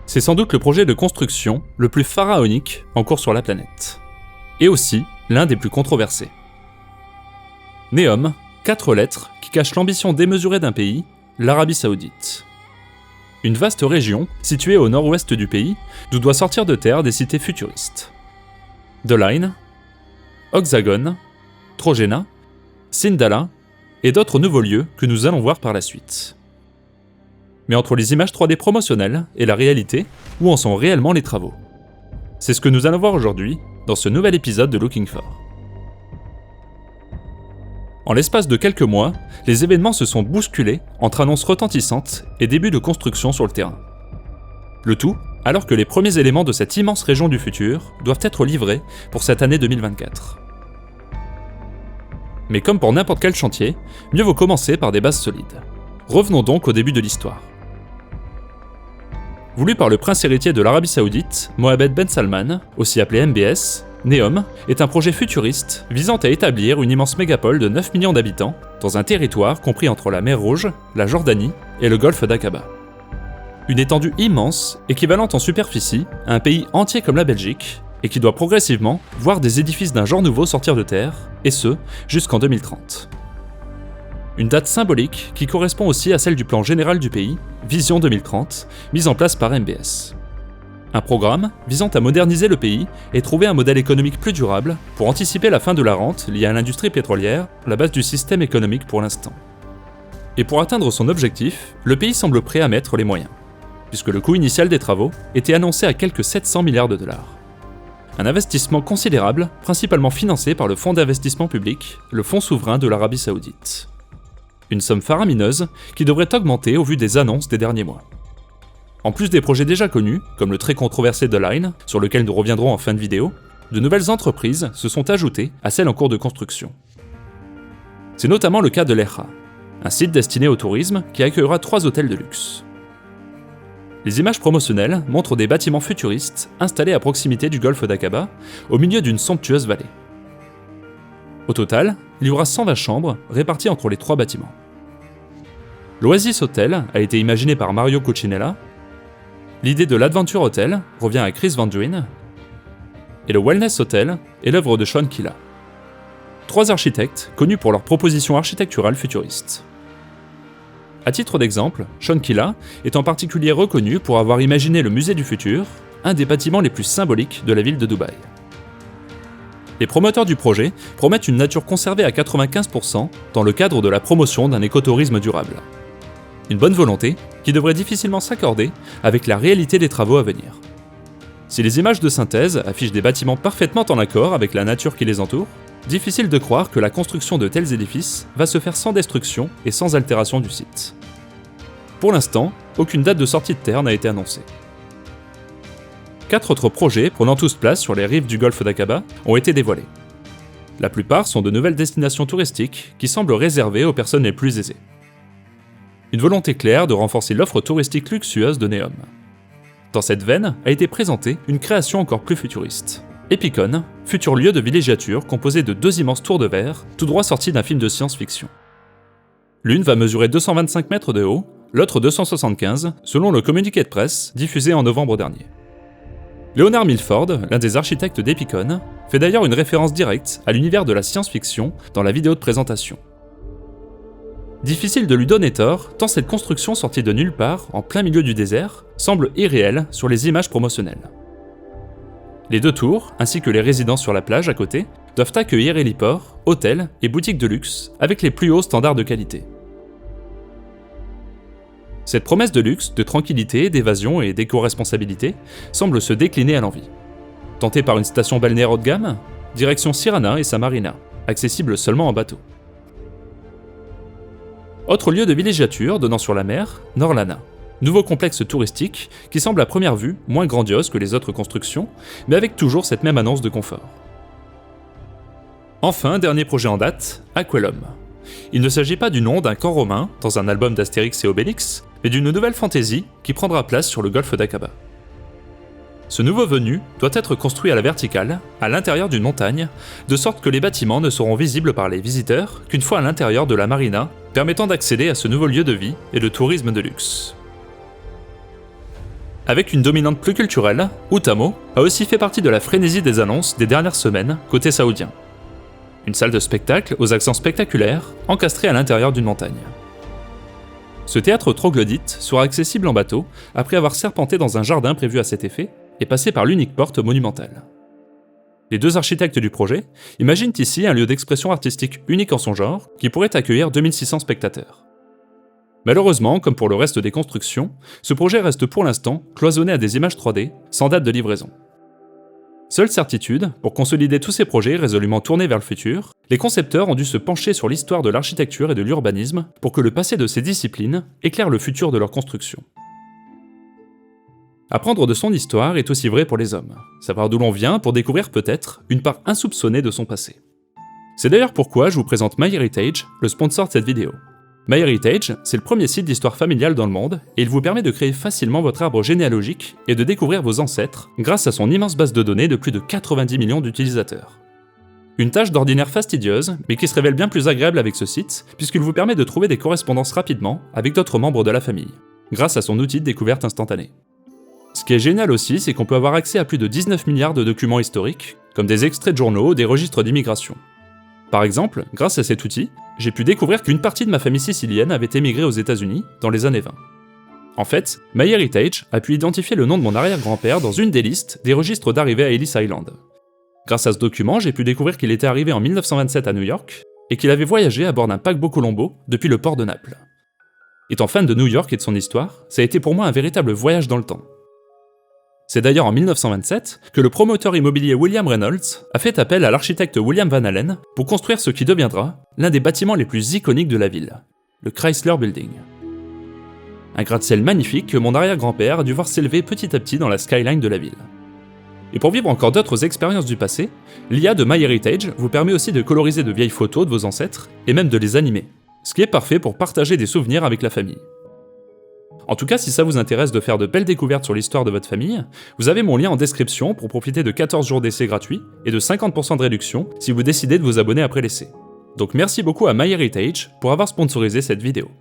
C'est sans doute le projet de construction le plus pharaonique en cours sur la planète. Et aussi l'un des plus controversés. Neom, 4 lettres qui cachent l'ambition démesurée d'un pays, l'Arabie Saoudite. Une vaste région située au nord-ouest du pays, d'où doit sortir de terre des cités futuristes. The Line, Oxagon, Trojena, Sindala et d'autres nouveaux lieux que nous allons voir par la suite. Mais entre les images 3D promotionnelles et la réalité, où en sont réellement les travaux? C'est ce que nous allons voir aujourd'hui dans ce nouvel épisode de Looking For. En l'espace de quelques mois, les événements se sont bousculés entre annonces retentissantes et débuts de construction sur le terrain. Le tout alors que les premiers éléments de cette immense région du futur doivent être livrés pour cette année 2024. Mais comme pour n'importe quel chantier, mieux vaut commencer par des bases solides. Revenons donc au début de l'histoire. Voulu par le prince héritier de l'Arabie Saoudite, Mohammed Ben Salman, aussi appelé MBS, Neom est un projet futuriste visant à établir une immense mégapole de 9 millions d'habitants dans un territoire compris entre la mer Rouge, la Jordanie et le golfe d'Aqaba. Une étendue immense, équivalente en superficie à un pays entier comme la Belgique, et qui doit progressivement voir des édifices d'un genre nouveau sortir de terre, et ce, jusqu'en 2030. Une date symbolique qui correspond aussi à celle du plan général du pays, Vision 2030, mise en place par MBS. Un programme visant à moderniser le pays et trouver un modèle économique plus durable pour anticiper la fin de la rente liée à l'industrie pétrolière, la base du système économique pour l'instant. Et pour atteindre son objectif, le pays semble prêt à mettre les moyens, puisque le coût initial des travaux était annoncé à quelques 700 milliards de dollars. Un investissement considérable, principalement financé par le fonds d'investissement public, le Fonds souverain de l'Arabie Saoudite. Une somme faramineuse qui devrait augmenter au vu des annonces des derniers mois. En plus des projets déjà connus, comme le très controversé The Line, sur lequel nous reviendrons en fin de vidéo, de nouvelles entreprises se sont ajoutées à celles en cours de construction. C'est notamment le cas de l'Erha, un site destiné au tourisme qui accueillera 3 hôtels de luxe. Les images promotionnelles montrent des bâtiments futuristes installés à proximité du golfe d'Aqaba, au milieu d'une somptueuse vallée. Au total, il y aura 120 chambres réparties entre les 3 bâtiments. L'Oasis Hotel a été imaginé par Mario Cucinella, l'idée de l'Adventure Hotel revient à Chris Van Duyn, et le Wellness Hotel est l'œuvre de Sean Killa. 3 architectes connus pour leurs propositions architecturales futuristes. À titre d'exemple, Sean Killa est en particulier reconnu pour avoir imaginé le Musée du Futur, un des bâtiments les plus symboliques de la ville de Dubaï. Les promoteurs du projet promettent une nature conservée à 95% dans le cadre de la promotion d'un écotourisme durable. Une bonne volonté qui devrait difficilement s'accorder avec la réalité des travaux à venir. Si les images de synthèse affichent des bâtiments parfaitement en accord avec la nature qui les entoure, difficile de croire que la construction de tels édifices va se faire sans destruction et sans altération du site. Pour l'instant, aucune date de sortie de terre n'a été annoncée. 4 autres projets prenant tous place sur les rives du golfe d'Aqaba ont été dévoilés. La plupart sont de nouvelles destinations touristiques qui semblent réservées aux personnes les plus aisées. Une volonté claire de renforcer l'offre touristique luxueuse de Neom. Dans cette veine a été présentée une création encore plus futuriste. Epicon, futur lieu de villégiature composé de 2 immenses tours de verre, tout droit sortis d'un film de science-fiction. L'une va mesurer 225 mètres de haut, l'autre 275, selon le communiqué de presse diffusé en novembre dernier. Leonard Milford, l'un des architectes d'Epicon, fait d'ailleurs une référence directe à l'univers de la science-fiction dans la vidéo de présentation. Difficile de lui donner tort, tant cette construction sortie de nulle part, en plein milieu du désert, semble irréelle sur les images promotionnelles. Les 2 tours, ainsi que les résidences sur la plage à côté, doivent accueillir héliports, hôtels et boutiques de luxe avec les plus hauts standards de qualité. Cette promesse de luxe, de tranquillité, d'évasion et d'éco-responsabilité semble se décliner à l'envi. Tentée par une station balnéaire haut de gamme, direction Sirana et sa marina, accessible seulement en bateau. Autre lieu de villégiature donnant sur la mer, Norlana. Nouveau complexe touristique qui semble à première vue moins grandiose que les autres constructions, mais avec toujours cette même annonce de confort. Enfin, dernier projet en date, Aquelum. Il ne s'agit pas du nom d'un camp romain dans un album d'Astérix et Obélix, mais d'une nouvelle fantaisie qui prendra place sur le golfe d'Aqaba. Ce nouveau venu doit être construit à la verticale, à l'intérieur d'une montagne, de sorte que les bâtiments ne seront visibles par les visiteurs qu'une fois à l'intérieur de la marina, permettant d'accéder à ce nouveau lieu de vie et de tourisme de luxe. Avec une dominante plus culturelle, Utamo a aussi fait partie de la frénésie des annonces des dernières semaines côté saoudien. Une salle de spectacle aux accents spectaculaires, encastrée à l'intérieur d'une montagne. Ce théâtre troglodyte sera accessible en bateau après avoir serpenté dans un jardin prévu à cet effet et passé par l'unique porte monumentale. Les deux architectes du projet imaginent ici un lieu d'expression artistique unique en son genre qui pourrait accueillir 2600 spectateurs. Malheureusement, comme pour le reste des constructions, ce projet reste pour l'instant cloisonné à des images 3D, sans date de livraison. Seule certitude, pour consolider tous ces projets résolument tournés vers le futur, les concepteurs ont dû se pencher sur l'histoire de l'architecture et de l'urbanisme pour que le passé de ces disciplines éclaire le futur de leur construction. Apprendre de son histoire est aussi vrai pour les hommes, savoir d'où l'on vient pour découvrir peut-être une part insoupçonnée de son passé. C'est d'ailleurs pourquoi je vous présente MyHeritage, le sponsor de cette vidéo. MyHeritage, c'est le premier site d'histoire familiale dans le monde et il vous permet de créer facilement votre arbre généalogique et de découvrir vos ancêtres grâce à son immense base de données de plus de 90 millions d'utilisateurs. Une tâche d'ordinaire fastidieuse, mais qui se révèle bien plus agréable avec ce site, puisqu'il vous permet de trouver des correspondances rapidement avec d'autres membres de la famille, grâce à son outil de découverte instantanée. Ce qui est génial aussi, c'est qu'on peut avoir accès à plus de 19 milliards de documents historiques, comme des extraits de journaux, des registres d'immigration. Par exemple, grâce à cet outil, j'ai pu découvrir qu'une partie de ma famille sicilienne avait émigré aux États-Unis dans les années 20. En fait, MyHeritage a pu identifier le nom de mon arrière-grand-père dans une des listes des registres d'arrivée à Ellis Island. Grâce à ce document, j'ai pu découvrir qu'il était arrivé en 1927 à New York et qu'il avait voyagé à bord d'un paquebot Colombo depuis le port de Naples. Étant fan de New York et de son histoire, ça a été pour moi un véritable voyage dans le temps. C'est d'ailleurs en 1927 que le promoteur immobilier William Reynolds a fait appel à l'architecte William Van Allen pour construire ce qui deviendra l'un des bâtiments les plus iconiques de la ville, le Chrysler Building. Un gratte-ciel magnifique que mon arrière-grand-père a dû voir s'élever petit à petit dans la skyline de la ville. Et pour vivre encore d'autres expériences du passé, l'IA de MyHeritage vous permet aussi de coloriser de vieilles photos de vos ancêtres et même de les animer, ce qui est parfait pour partager des souvenirs avec la famille. En tout cas, si ça vous intéresse de faire de belles découvertes sur l'histoire de votre famille, vous avez mon lien en description pour profiter de 14 jours d'essai gratuits et de 50% de réduction si vous décidez de vous abonner après l'essai. Donc merci beaucoup à MyHeritage pour avoir sponsorisé cette vidéo.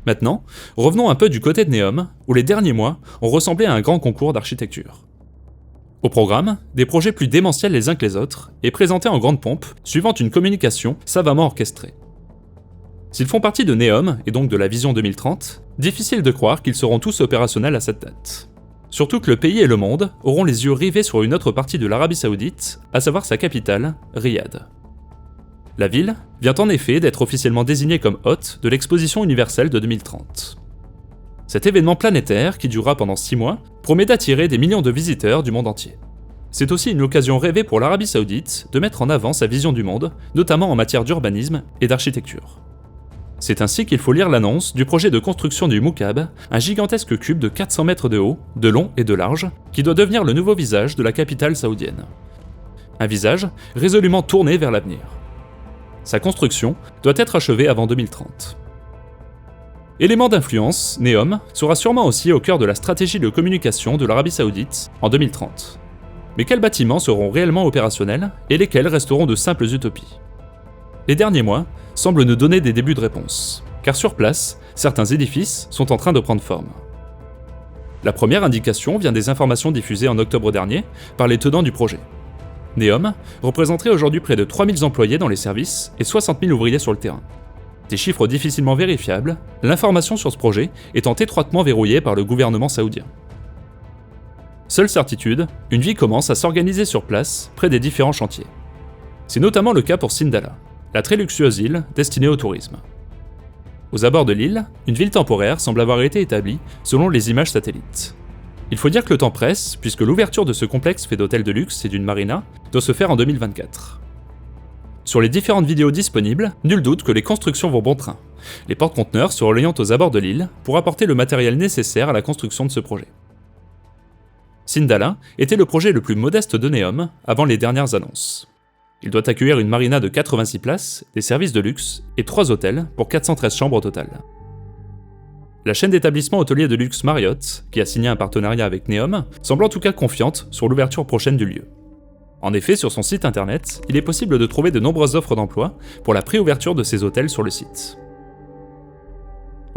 Maintenant, revenons un peu du côté de Neom, où les derniers mois ont ressemblé à un grand concours d'architecture. Au programme, des projets plus démentiels les uns que les autres, et présentés en grande pompe, suivant une communication savamment orchestrée. S'ils font partie de Neom, et donc de la Vision 2030, difficile de croire qu'ils seront tous opérationnels à cette date. Surtout que le pays et le monde auront les yeux rivés sur une autre partie de l'Arabie Saoudite, à savoir sa capitale, Riyad. La ville vient en effet d'être officiellement désignée comme hôte de l'Exposition universelle de 2030. Cet événement planétaire, qui durera pendant 6 mois, promet d'attirer des millions de visiteurs du monde entier. C'est aussi une occasion rêvée pour l'Arabie Saoudite de mettre en avant sa vision du monde, notamment en matière d'urbanisme et d'architecture. C'est ainsi qu'il faut lire l'annonce du projet de construction du Moukab, un gigantesque cube de 400 mètres de haut, de long et de large, qui doit devenir le nouveau visage de la capitale saoudienne. Un visage résolument tourné vers l'avenir. Sa construction doit être achevée avant 2030. Élément d'influence, Neom sera sûrement aussi au cœur de la stratégie de communication de l'Arabie Saoudite en 2030. Mais quels bâtiments seront réellement opérationnels et lesquels resteront de simples utopies ? Les derniers mois semblent nous donner des débuts de réponse, car sur place, certains édifices sont en train de prendre forme. La première indication vient des informations diffusées en octobre dernier par les tenants du projet. Neom représenterait aujourd'hui près de 3000 employés dans les services et 60 000 ouvriers sur le terrain. Des chiffres difficilement vérifiables, l'information sur ce projet étant étroitement verrouillée par le gouvernement saoudien. Seule certitude, une vie commence à s'organiser sur place près des différents chantiers. C'est notamment le cas pour Sindala, la très luxueuse île destinée au tourisme. Aux abords de l'île, une ville temporaire semble avoir été établie selon les images satellites. Il faut dire que le temps presse, puisque l'ouverture de ce complexe fait d'hôtels de luxe et d'une marina doit se faire en 2024. Sur les différentes vidéos disponibles, nul doute que les constructions vont bon train, les porte-conteneurs se relayant aux abords de l'île pour apporter le matériel nécessaire à la construction de ce projet. Sindala était le projet le plus modeste de Neom avant les dernières annonces. Il doit accueillir une marina de 86 places, des services de luxe et 3 hôtels pour 413 chambres au total. La chaîne d'établissements hôteliers de luxe Marriott, qui a signé un partenariat avec Neom, semble en tout cas confiante sur l'ouverture prochaine du lieu. En effet, sur son site internet, il est possible de trouver de nombreuses offres d'emploi pour la préouverture de ces hôtels sur le site.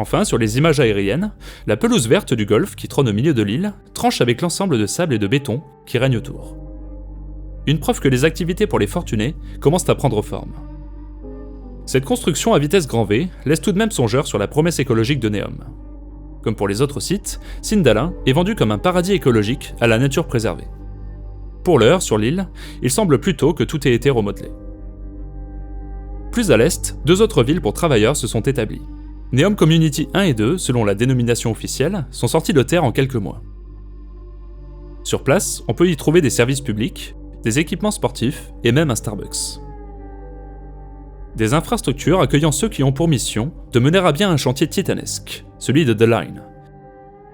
Enfin, sur les images aériennes, la pelouse verte du golfe qui trône au milieu de l'île tranche avec l'ensemble de sable et de béton qui règne autour. Une preuve que les activités pour les fortunés commencent à prendre forme. Cette construction à vitesse grand V laisse tout de même songeur sur la promesse écologique de Neom. Comme pour les autres sites, Sindalah est vendu comme un paradis écologique à la nature préservée. Pour l'heure, sur l'île, il semble plutôt que tout ait été remodelé. Plus à l'est, 2 autres villes pour travailleurs se sont établies. Neom Community 1 et 2, selon la dénomination officielle, sont sortis de terre en quelques mois. Sur place, on peut y trouver des services publics, des équipements sportifs et même un Starbucks. Des infrastructures accueillant ceux qui ont pour mission de mener à bien un chantier titanesque, celui de The Line.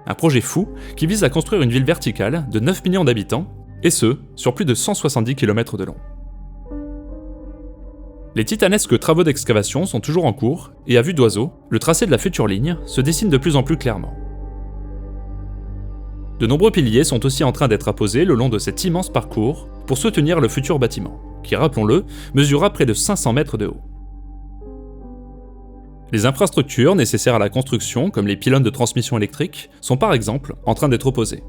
Un projet fou qui vise à construire une ville verticale de 9 millions d'habitants, et ce, sur plus de 170 km de long. Les titanesques travaux d'excavation sont toujours en cours, et à vue d'oiseau, le tracé de la future ligne se dessine de plus en plus clairement. De nombreux piliers sont aussi en train d'être apposés le long de cet immense parcours pour soutenir le futur bâtiment, qui, rappelons-le, mesurera près de 500 mètres de haut. Les infrastructures nécessaires à la construction, comme les pylônes de transmission électrique, sont par exemple en train d'être posées.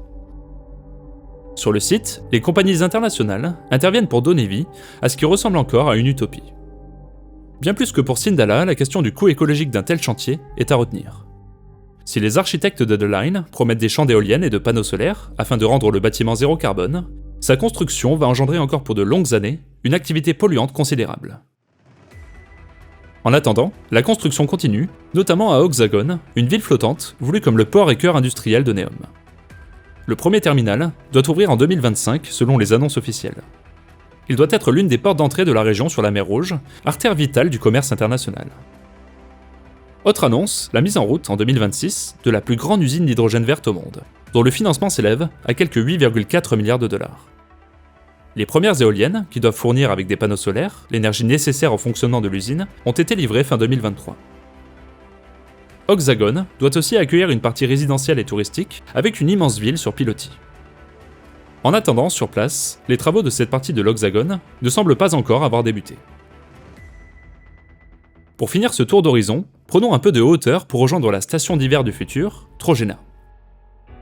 Sur le site, les compagnies internationales interviennent pour donner vie à ce qui ressemble encore à une utopie. Bien plus que pour Sindalah, la question du coût écologique d'un tel chantier est à retenir. Si les architectes de The Line promettent des champs d'éoliennes et de panneaux solaires afin de rendre le bâtiment zéro carbone, sa construction va engendrer encore pour de longues années une activité polluante considérable. En attendant, la construction continue, notamment à Oxagon, une ville flottante voulue comme le port et cœur industriel de Neom. Le premier terminal doit ouvrir en 2025 selon les annonces officielles. Il doit être l'une des portes d'entrée de la région sur la mer Rouge, artère vitale du commerce international. Autre annonce, la mise en route en 2026 de la plus grande usine d'hydrogène verte au monde, dont le financement s'élève à quelques 8,4 milliards de dollars. Les premières éoliennes, qui doivent fournir avec des panneaux solaires l'énergie nécessaire au fonctionnement de l'usine, ont été livrées fin 2023. Oxagon doit aussi accueillir une partie résidentielle et touristique avec une immense ville sur pilotis. En attendant, sur place, les travaux de cette partie de l'Oxagone ne semblent pas encore avoir débuté. Pour finir ce tour d'horizon, prenons un peu de hauteur pour rejoindre la station d'hiver du futur, Trojena.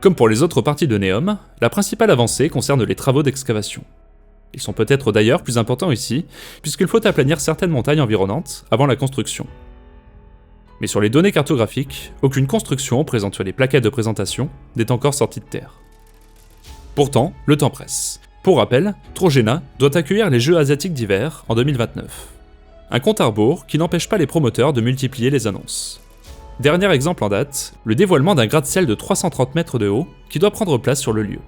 Comme pour les autres parties de Neom, la principale avancée concerne les travaux d'excavation. Ils sont peut-être d'ailleurs plus importants ici, puisqu'il faut aplanir certaines montagnes environnantes avant la construction. Mais sur les données cartographiques, aucune construction présente sur les plaquettes de présentation n'est encore sortie de terre. Pourtant, le temps presse. Pour rappel, Trojena doit accueillir les Jeux asiatiques d'hiver en 2029. Un compte à rebours qui n'empêche pas les promoteurs de multiplier les annonces. Dernier exemple en date, le dévoilement d'un gratte-ciel de 330 mètres de haut qui doit prendre place sur le lieu.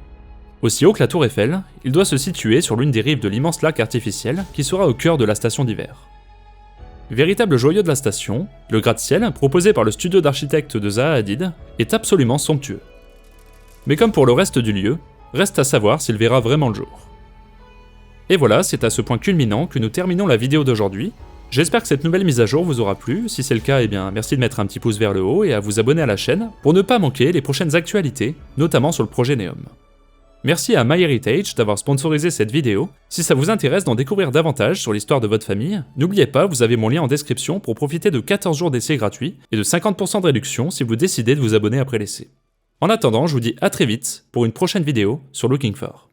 Aussi haut que la tour Eiffel, il doit se situer sur l'une des rives de l'immense lac artificiel qui sera au cœur de la station d'hiver. Véritable joyau de la station, le gratte-ciel, proposé par le studio d'architectes de Zaha Hadid, est absolument somptueux. Mais comme pour le reste du lieu, reste à savoir s'il verra vraiment le jour. Et voilà, c'est à ce point culminant que nous terminons la vidéo d'aujourd'hui. J'espère que cette nouvelle mise à jour vous aura plu, si c'est le cas, merci de mettre un petit pouce vers le haut et à vous abonner à la chaîne pour ne pas manquer les prochaines actualités, notamment sur le projet Neom. Merci à MyHeritage d'avoir sponsorisé cette vidéo. Si ça vous intéresse d'en découvrir davantage sur l'histoire de votre famille, n'oubliez pas, vous avez mon lien en description pour profiter de 14 jours d'essai gratuit et de 50% de réduction si vous décidez de vous abonner après l'essai. En attendant, je vous dis à très vite pour une prochaine vidéo sur Looking For.